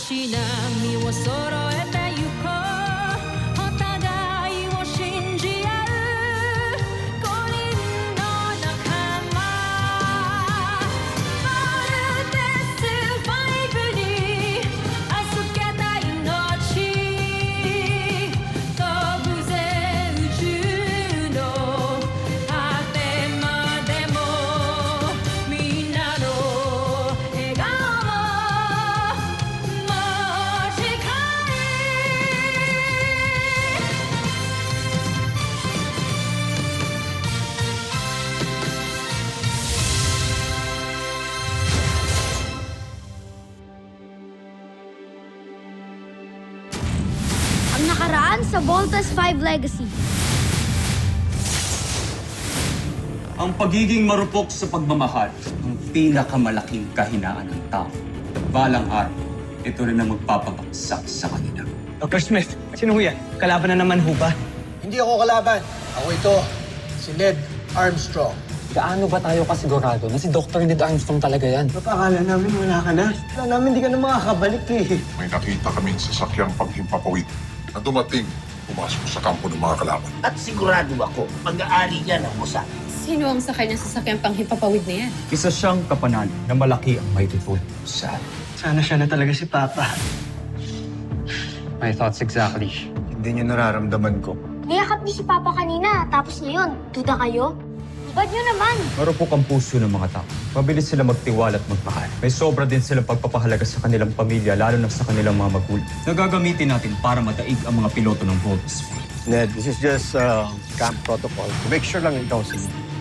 し波を揃えてゆこうお互いを信じ合う五人の仲間まるでスバイブに預けた命飛ぶぜ宇宙の果てまでもみんなの笑顔も間近Ang nakaraan sa Voltas 5 Legacy. Ang pagiging marupok sa pagmamahal ang pinakamalaking kahinaan ng tao. At balang araw, ito rin ang magpapabagsak sa kanila. Dr. Smith, sino ho yan? Kalaban na naman ho ba? Hindi ako kalaban. Ako ito, si Ned Armstrong. Gaano ba tayo kasigurado na si Dr. Ned Armstrong talaga yan? Akala namin wala ka na. Akala namin hindi ka na makakabalik eh. May nakita kaming sasakyang paghimpapawid na dumating, pumasok sa kampo ng mga kalaban. At sigurado ako, mag-aari yan ang Mossad. Sino ang sakay ng sasakyang panghimpapawid na yan? Isa siyang kapanalo na malaki ang may tutulong sa Sana siya na talaga si Papa. My thoughts exactly. Hindi niyo nararamdaman ko. Niyakap niyo si Papa kanina, tapos ngayon, duda kayo? Ibad niyo naman. marupok ang puso ng mga tao. Mabilis sila magtiwala at magmahal. May sobra din silang pagpapahalaga sa kanilang pamilya, lalo na sa kanilang mga magulang. Nagagamitin natin para madaig ang mga piloto ng Voltas. Ned, this is just camp protocol. To make sure lang ikaw si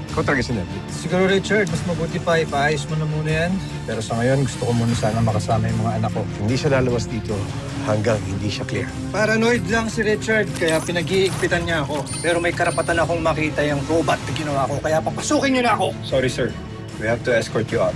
Ikaw talaga si Ned. Siguro, Richard, mas mabuti pa ipaayos mo na muna yan. Pero sa ngayon, gusto ko muna sana makasama yung mga anak ko. Hindi siya lalabas dito hanggang hindi siya clear. Paranoid lang si Richard, kaya pinag-iigpitan niya ako. Pero may karapatan akong makita yung robot na ginawa ko, kaya papasukin niyo na ako! Sorry, sir. We have to escort you out.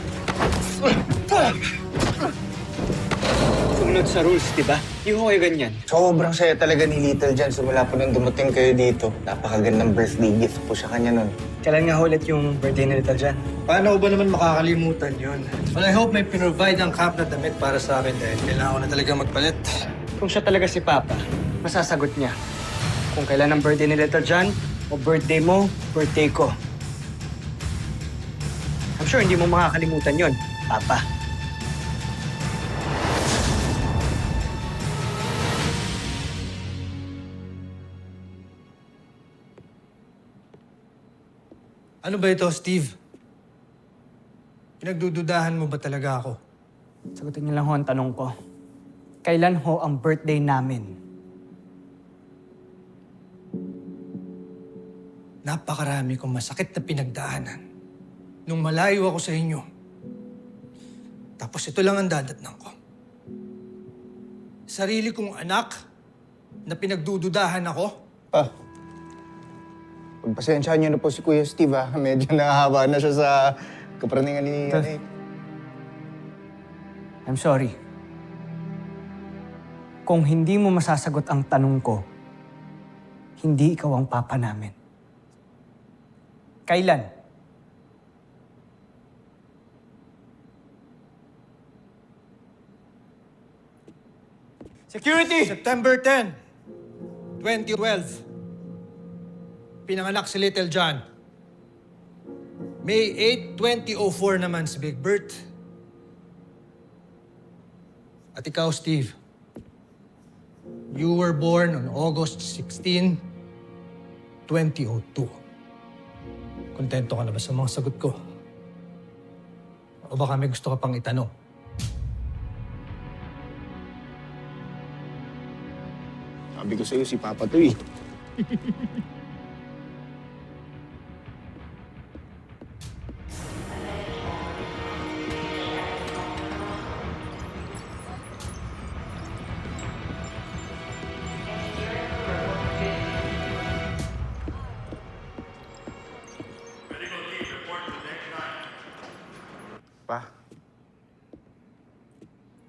Sumunod sa rules, di ba? Hindi ho kayo ganyan. Sobrang saya talaga ni Little John simula po nung dumating kayo dito. Napakagandang birthday gift po sa kanya nun. Kailan nga ulit yung birthday ni Little John? Paano ko ba naman makakalimutan yun? Well, I hope may pinrovide ang camp na damit para sa akin dahil kailangan ko na talaga magpalit. Kung siya talaga si Papa, masasagot niya. Kung kailan ang birthday ni Little John, o birthday mo, birthday ko. I'm sure hindi mo makakalimutan yon, Papa. Ano ba ito, Steve? Pinagdududahan mo ba talaga ako? Sagutin niyo lang ho ang tanong ko. Kailan ho ang birthday namin? Napakarami kong masakit na pinagdaanan. Nung malayo ako sa inyo. Tapos ito lang ang dadatnan ko. Sarili kong anak na pinagdududahan ako. Pagpasensyahan niyo na po si Kuya Steve, ha? Medyo nakahaba na siya sa kapraningan ni Nick. I'm sorry. Kung hindi mo masasagot ang tanong ko, hindi ikaw ang papa namin. Kailan? Security! September 10, 2012. Pinanganak si Little John. May 8, 2004 naman si Big Bert. At ikaw, Steve. You were born on August 16, 2002. Kontento ka na ba sa mga sagot ko? O baka may gusto ka pang itanong? Sabi ko sa'yo, si Papa to eh. Pa,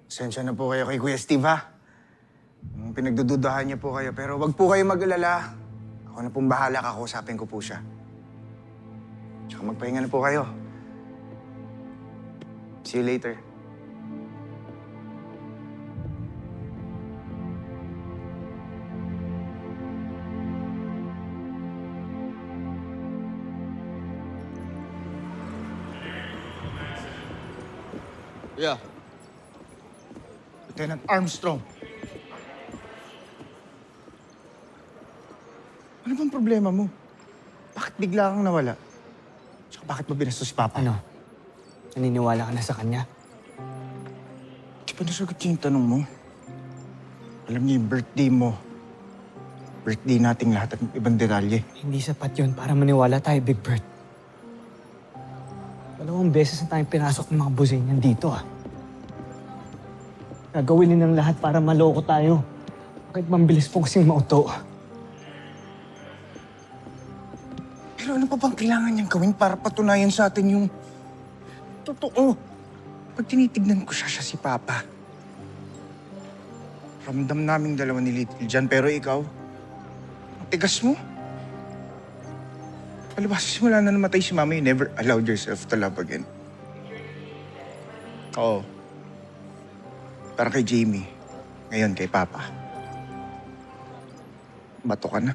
pasensya na po kayo kay Kuya Steve, ha? Pinagdududahan niya po kayo, pero wag po kayo mag-alala. Ako na pong bahala, kakausapin ko po siya. Tsaka magpahinga na po kayo. See you later. Yeah. Lieutenant Armstrong. Ano bang problema mo? Bakit bigla kang nawala? Tsaka bakit mo binastos si Papa? Ano? Naniniwala ka na sa kanya? Di ba nasagot niya yung tanong mo? Alam niya yung birthday mo. Birthday nating lahat at ibang detalye. Hindi sapat yun para maniwala tayo, Big Bird. 2 beses na tayong pinasok ng mga businyan dito, ah. Gagawin nilang lahat para maloko tayo. Bakit mambilis po kasing mauto? Pero ano pa bang kailangan niyang gawin para patunayan sa atin yung totoo? Pag tinitignan ko siya si Papa. Ramdam naming dalawa ni Little John, pero ikaw, ang tigas mo. Palibasa simula na namatay si Mama, you never allowed yourself to love again. Oo. Para kay Jamie, ngayon kay Papa. Bato ka na.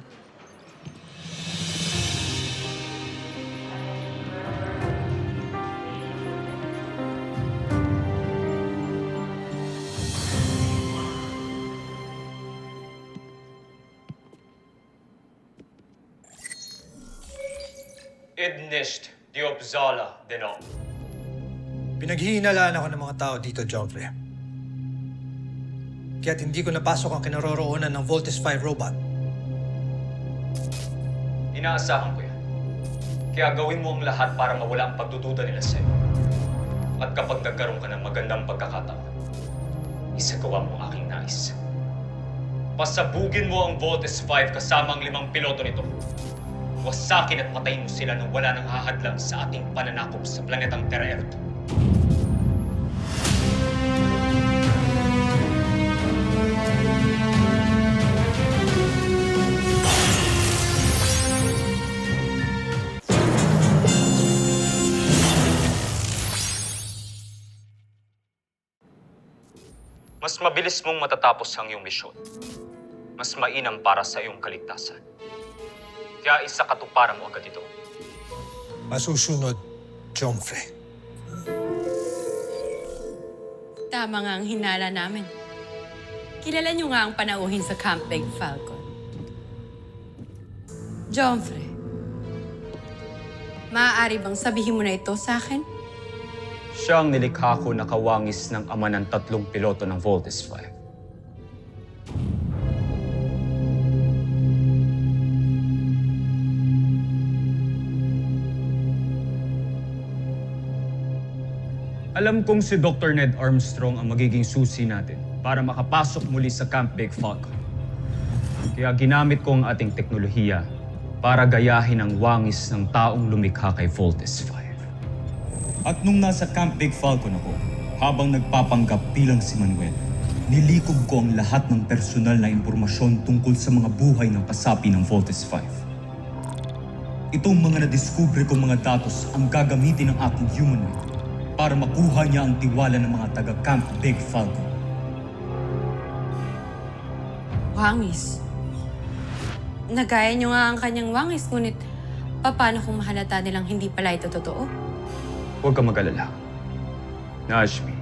Idnisht Diopzala Deno. Pinaghihinalaan ako ng mga tao dito, Joffrey. Kaya't hindi ko napasok ang kinaroroonan ng Voltes 5 robot. Inaasahan ko yan. Kaya gawin mo ang lahat para mawala ang pagdududa nila sa'yo. At kapag nagkaroon ka ng magandang pagkakataon, isagawa mo ang aking nais. Pasabugin mo ang Voltes 5 kasama ang 5 piloto nito. Wasakin at patayin mo sila nang wala nang hahadlang sa ating pananakop sa planetang Terra Erto. Mas mabilis mong matatapos ang iyong misyon. Mas mainam para sa iyong kaligtasan. Kaya isa katuparan mo agad ito. Masusunod, Joffrey. Tama nga ang hinala namin. Kilala niyo nga ang panauhin sa Camp Big Falcon. Joffrey, maaari bang sabihin mo na ito sa akin? Siya ang nilikha ko na kawangis ng ama ng 3 piloto ng Voltes 5. Alam kong si Dr. Ned Armstrong ang magiging susi natin para makapasok muli sa Camp Big Falcon. Kaya ginamit ko ang ating teknolohiya para gayahin ang wangis ng taong lumikha kay Voltes 5. At nung nasa Camp Big Falcon ako, habang nagpapanggap bilang si Manuel, nilikob ko ang lahat ng personal na impormasyon tungkol sa mga buhay ng kasapi ng Voltes 5. Itong mga nadiskubre kong mga datos ang gagamitin ng aking humanoid para makuha niya ang tiwala ng mga taga-Camp Big Falcon. Wangis. Nagaya niyo nga ang kanyang wangis, ngunit paano kung mahalata nilang hindi pala ito totoo? Huwag kang mag-alala. Najmi.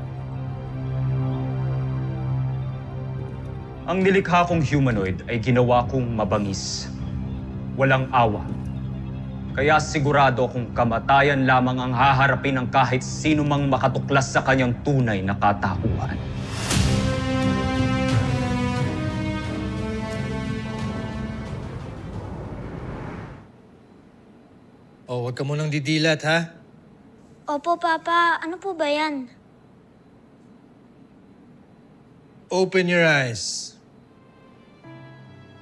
Ang nilikha kong humanoid ay ginawa kong mabangis. Walang awa. Kaya sigurado kung kamatayan lamang ang haharapin ng kahit sino mang makatuklas sa kanyang tunay na katauhan. Oh, huwag ka munang didilat, ha? Opo, Papa. Ano po ba yan? Open your eyes.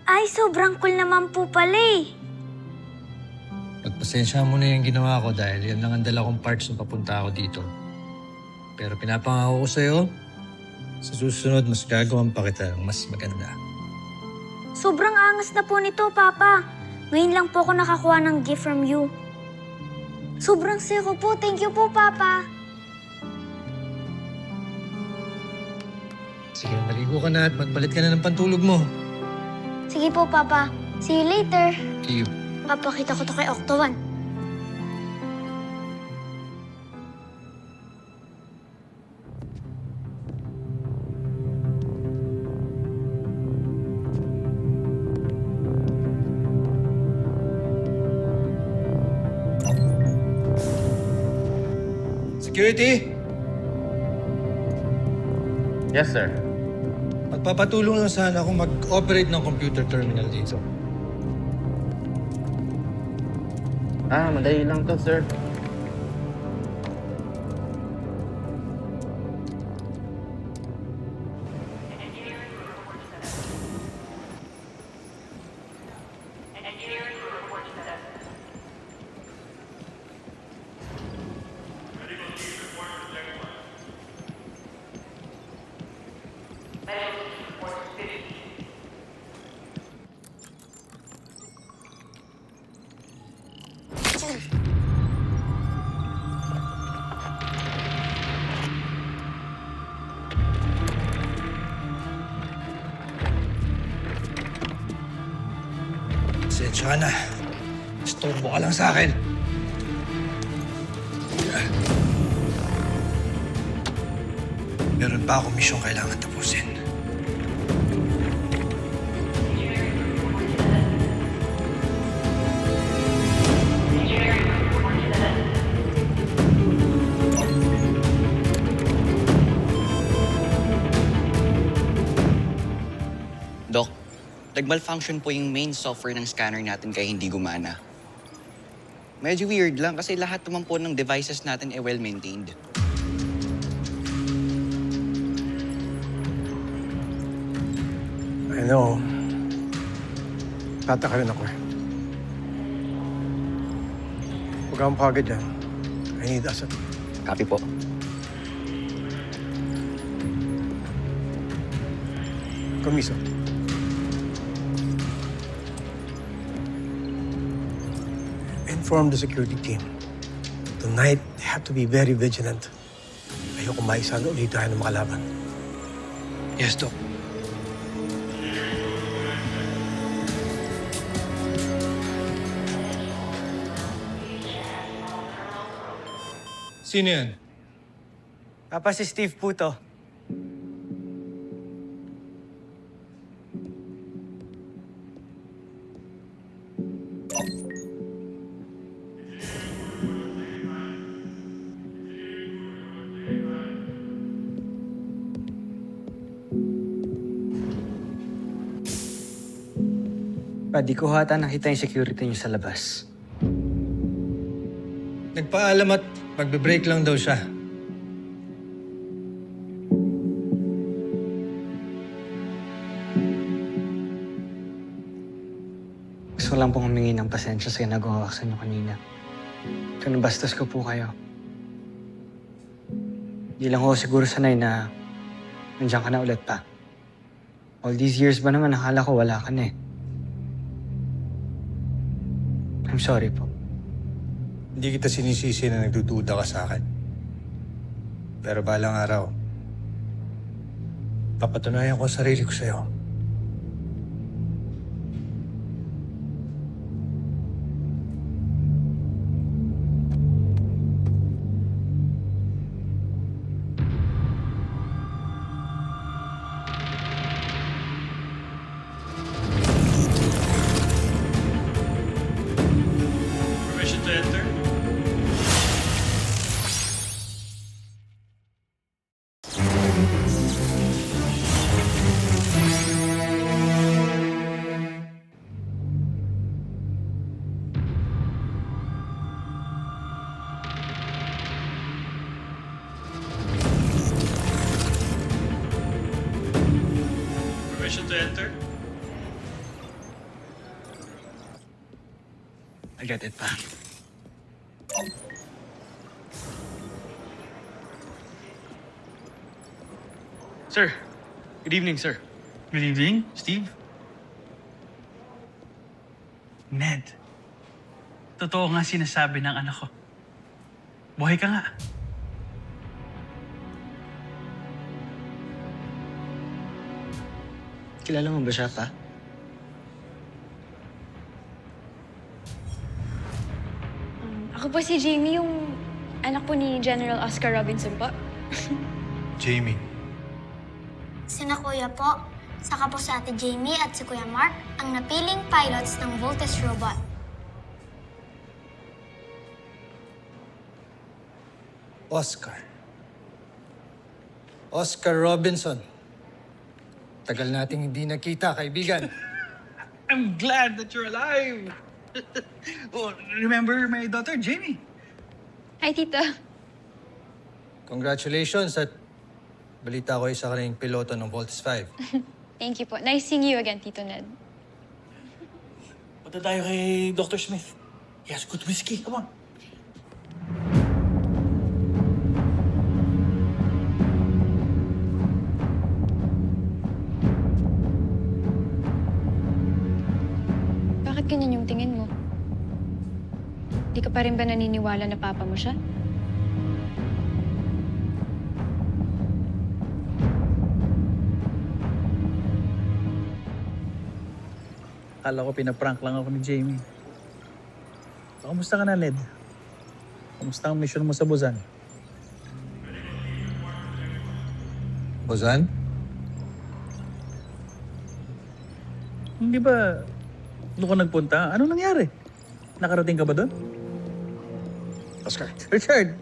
Ay, sobrang cool naman po pala eh. Pagpasensya mo na yung ginawa ko dahil yan lang ang dala kong parts nung papunta ako dito. Pero pinapangako ko sa'yo, sa susunod mas gagawin pa kita ng mas maganda. Sobrang angas na po nito, Papa. Ngayon lang po ako nakakuha ng gift from you. Sobrang saya ko po. Thank you po, Papa. Sige, naligo ka na at magpalit ka na ng pantulog mo. Sige po, Papa. See you later. See you. Papakita ko to kay Octo 1. Security, Yes, sir. magpapatulong lang sana ako mag-operate ng computer terminal dito. Madali lang to, sir. Pasensya ka na. Istorbo ka lang sa akin. Meron pa akong misyong kailangan tapusin. Doc, nag-malfunction po yung main software ng scanner natin kaya hindi gumana. Medyo weird lang kasi lahat naman po ng devices natin ay well-maintained. I know. Tataka rin ako eh. Huwag kang pagod dyan. I need asset. Copy po. Komiso. Inform the security team. Tonight, they have to be very vigilant. Ayoko maisalo ulit tayo ng makalaban. Yes, Doc. Sino yan? Papa, si Steve po to. Pa, di ko hata nakita yung security niyo sa labas. Nagpaalam at magbe-break lang daw siya. Gusto ko lang pong humingi ng pasensya sa ginagawa ko sa inyo kanina. Kung nabastos ko po kayo. Di lang ako siguro sanay na nandiyan ka na ulit pa. All these years ba naman, nakala ko wala ka na eh. I'm sorry po. Hindi kita sinisisi na nagdududa ka sa akin. Pero balang araw, papatunayan ko ang sarili ko sa'yo. Permission to enter? Permission to enter? I get it pa. Sir, good evening, sir. Good evening, Steve. Ned, totoo nga sinasabi ng anak ko. Buhay ka nga. Kilala mo ba siya pa? Ako po si Jamie, yung anak po ni General Oscar Robinson po. Jamie. Sina Kuya po, saka po si Ate Jamie at si Kuya Mark, ang napiling pilots ng Voltes Robot. Oscar. Oscar Robinson. Tagal nating hindi nakita, kaibigan. I'm glad that you're alive. Oh, remember my daughter, Jamie? Hi, Tita. Congratulations at balita ko isa ka rin piloto ng Voltes 5. Thank you po. Nice seeing you again, Tito Ned. Punta tayo kay Dr. Smith. He has good whiskey. Come on. Bakit ganyan yung tingin mo? Di ka pa rin ba naniniwala na papa mo siya? Akala ko pinaprank lang ako ni Jamie. Kamusta ka na, Ned? Kamusta ang mission mo sa Buzan? Bozan? Hindi ba doon ka nagpunta? Ano nangyari? Nakarating ka ba doon? Oscar. Richard!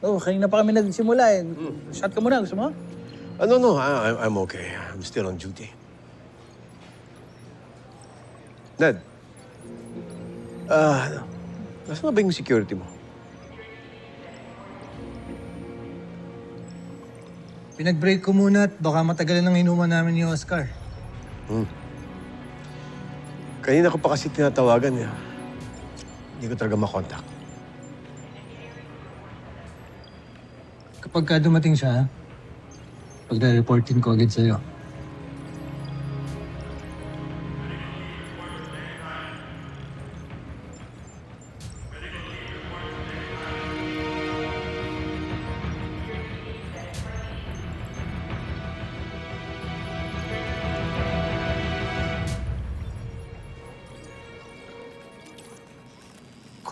Oh, kanina pa kami nagsimula eh. Shot ka muna. Gusto mo? No, I'm okay. I'm still on duty. Ned, nasaan na ba yung security mo? Pinag-break ko muna at baka matagalan ng inuman namin ni Oscar. Kanina ko pa kasi tinatawagan niya. Hindi ko talaga makontak. Kapag ka dumating siya, pagre-reportin ko agad sa'yo.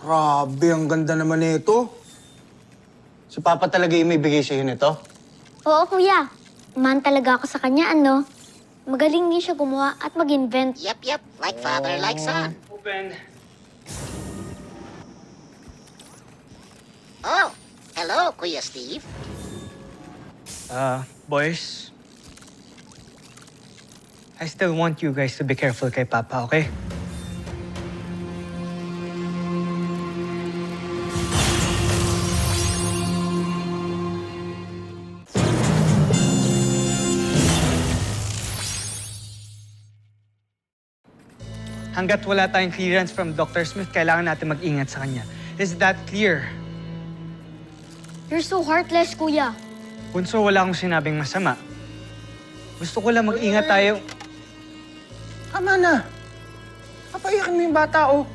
Grabe, ang ganda naman nito. Si Papa talaga yung may bigay sa'yo nito? Oo, kuya. Man talaga ako sa kanya, ano? Magaling din siya gumawa at mag-invent. Yep. Like father, like son. Open. Oh, hello, Kuya Steve. Boys. I still want you guys to be careful kay Papa, okay? Hanggat wala tayong clearance from Dr. Smith, kailangan natin mag-ingat sa kanya. Is that clear? You're so heartless, kuya. Bunso, wala akong sinabing masama. Gusto ko lang mag-ingat tayo. Tama na. Papayakin mo yung bata, oh.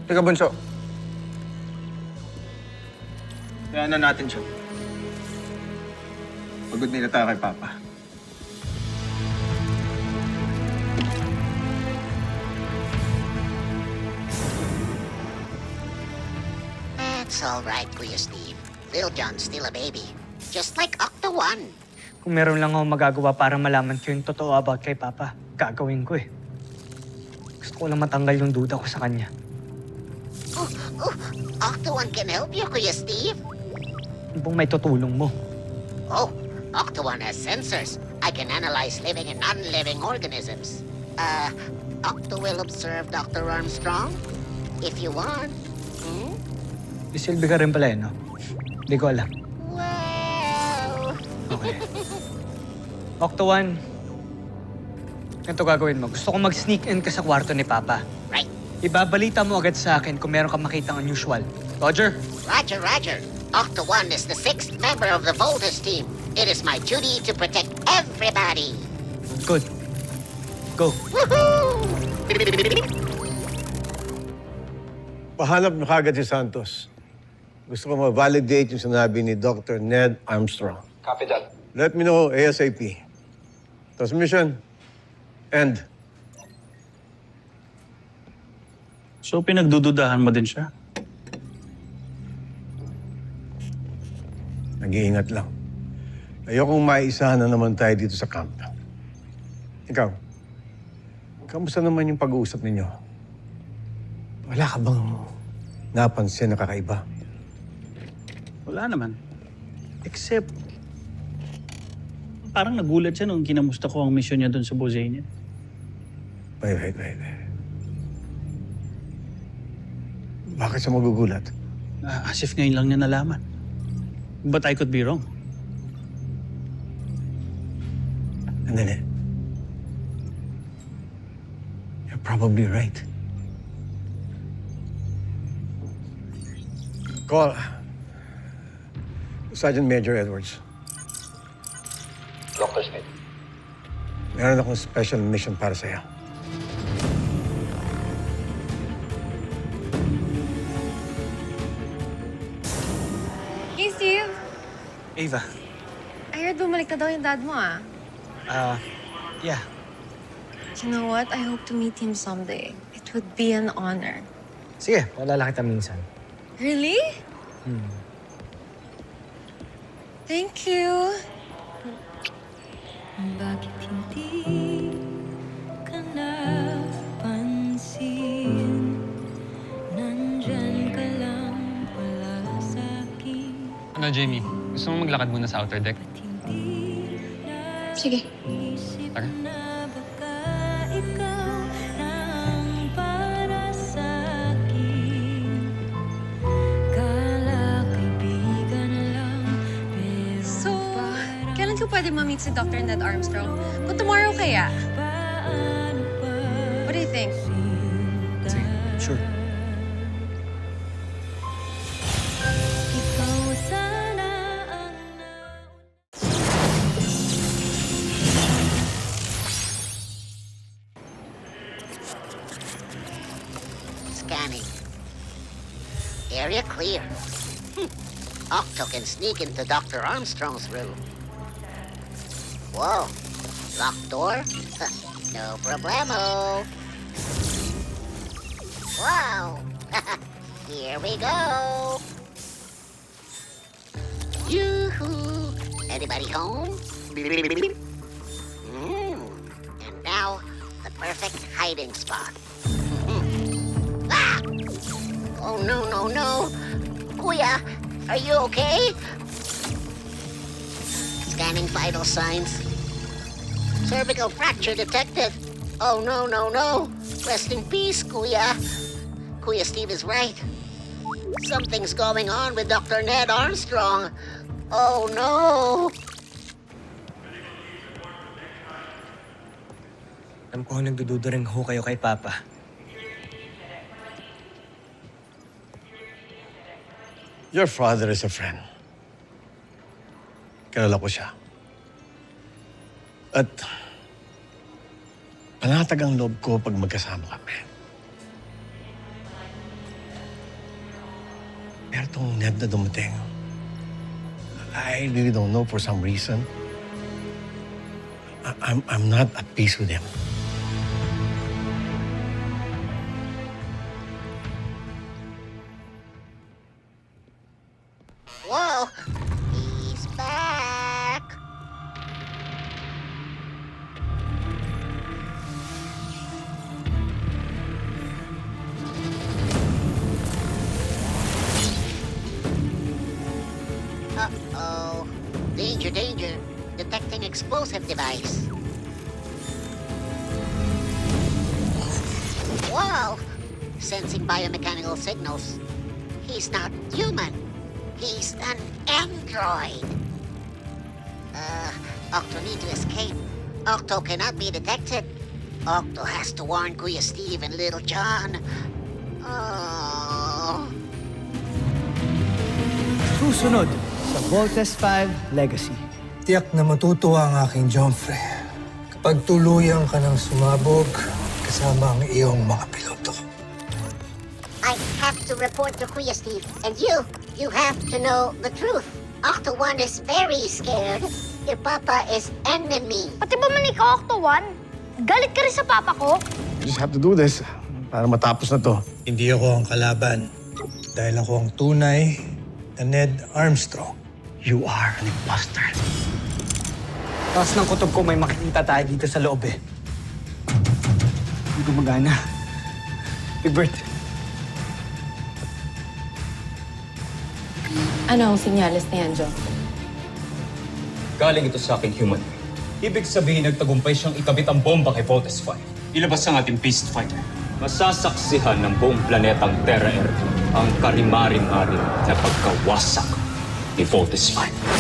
Teka, Bunso. Kaya na natin siya. Pagod nila tayo kay Papa. It's all right, Kuya Steve. Lil John's still a baby. Just like Octo One. Kung meron lang akong magagawa para malaman ko yung totoo about kay Papa, gagawin ko eh. Gusto ko lang matanggal yung duda ko sa kanya. Octo One can help you, Kuya Steve. Ano bang may tutulong mo? Oh, Octo One has sensors. I can analyze living and non-living organisms. Octo will observe Dr. Armstrong if you want. Isilbi ka rin pala eh, no? Hindi ko alam. Wow! Okay. Octo One, ganito gagawin mo. Gusto ko mag-sneak in ka sa kwarto ni Papa. Right. Ibabalita mo agad sa akin kung meron kang makitang unusual. Roger? Roger. Octo One is the 6th member of the Voltes team. It is my duty to protect everybody. Good. Go. Woohoo! Pahanap na kagad si Santos. Gusto ko ma-validate yung sinabi ni Dr. Ned Armstrong. Copy that. Let me know ASAP. Transmission. End. So pinagdududahan mo din siya? Nag-iingat lang. Ayokong maisahan na naman tayo dito sa camp. Ikaw, kamusta naman yung pag-uusap ninyo? Wala ka bang napansin na kakaiba? Wala naman. Except, parang nagulat siya nung kinamusta ko ang mission niya doon sa Bosenia. Wait. Bakit siya magugulat? As if ngayon lang niya nalaman. But I could be wrong. Andali. You're probably right. Call Sergeant Major Edwards. Dr. Smith. Meron akong special mission para sa'yo. Hey, Steve! Ava, I heard bumalik na daw yung dad mo, ah. yeah. You know what? I hope to meet him someday. It would be an honor. Sige, wala kita minsan. Really? Thank you. Bakit hindi ka napansin? Nandyan ka lang pala sa'kin. Ano, Jamie? Gusto mo maglakad muna sa outer deck? Sige. Tara. Na baka ikaw nang para sa'kin. Kala kaibigan lang, pero So, kailan ko pwede ma-meet si Dr. Ned Armstrong? Kung tomorrow kaya? paano pa What do you think? Sige, sure. ikaw sana ang Scanning. Area clear. Octo can sneak into Dr. Armstrong's room. Whoa. Locked door? No problemo. Wow. Here we go. Yoo-hoo. Anybody home? And now, the perfect hiding spot. Ah! Oh, no. Kuya, are you okay? Scanning vital signs. Cervical fracture detected. Oh, no. Rest in peace, Kuya. Kuya Steve is right. Something's going on with Dr. Ned Armstrong. Oh, no. Alam ko nagdududa rin ho kayo kay Papa. Your father is a friend. Kilala ko siya. At panatag ang loob ko pag magkasama kami. Pero itong Ned na dumating, I really don't know for some reason. I'm not at peace with him. Whoa. He's back. Uh-oh. Danger. Detecting explosive device. Whoa! Sensing biomechanical signals. He's not human. He's an android. Octo need to escape. Octo cannot be detected. Octo has to warn Kuya Steve and Little John. Oh. Susunod sa Voltes 5 Legacy. Tiyak na matutuwa ang aking Jomfrey kapag tuluyan ka ng sumabog kasama ang iyong mga piloto. I have to report to Kuya Steve. And you have to know the truth. Octo 1 is very scared. Your papa is enemy. Pati ba man ikaw, Octo 1? Galit ka rin sa papa ko? We just have to do this para matapos na to. Hindi ako ang kalaban dahil ako ang tunay na Ned Armstrong. You are an imposter. Taas ng kutob ko, may makikita tayo dito sa loob eh. Hindi gumagana. Big Bert. Ano ang sinyalis na yan, Joe? Galing ito sa aking human. Ibig sabihin nagtagumpay siyang ikabit ang bomba kay Voltes 5. Ilabas ang ating beast fighter. Masasaksihan ng buong planetang Terra Earth ang karimarim-arim na pagkawasak ni Voltes 5.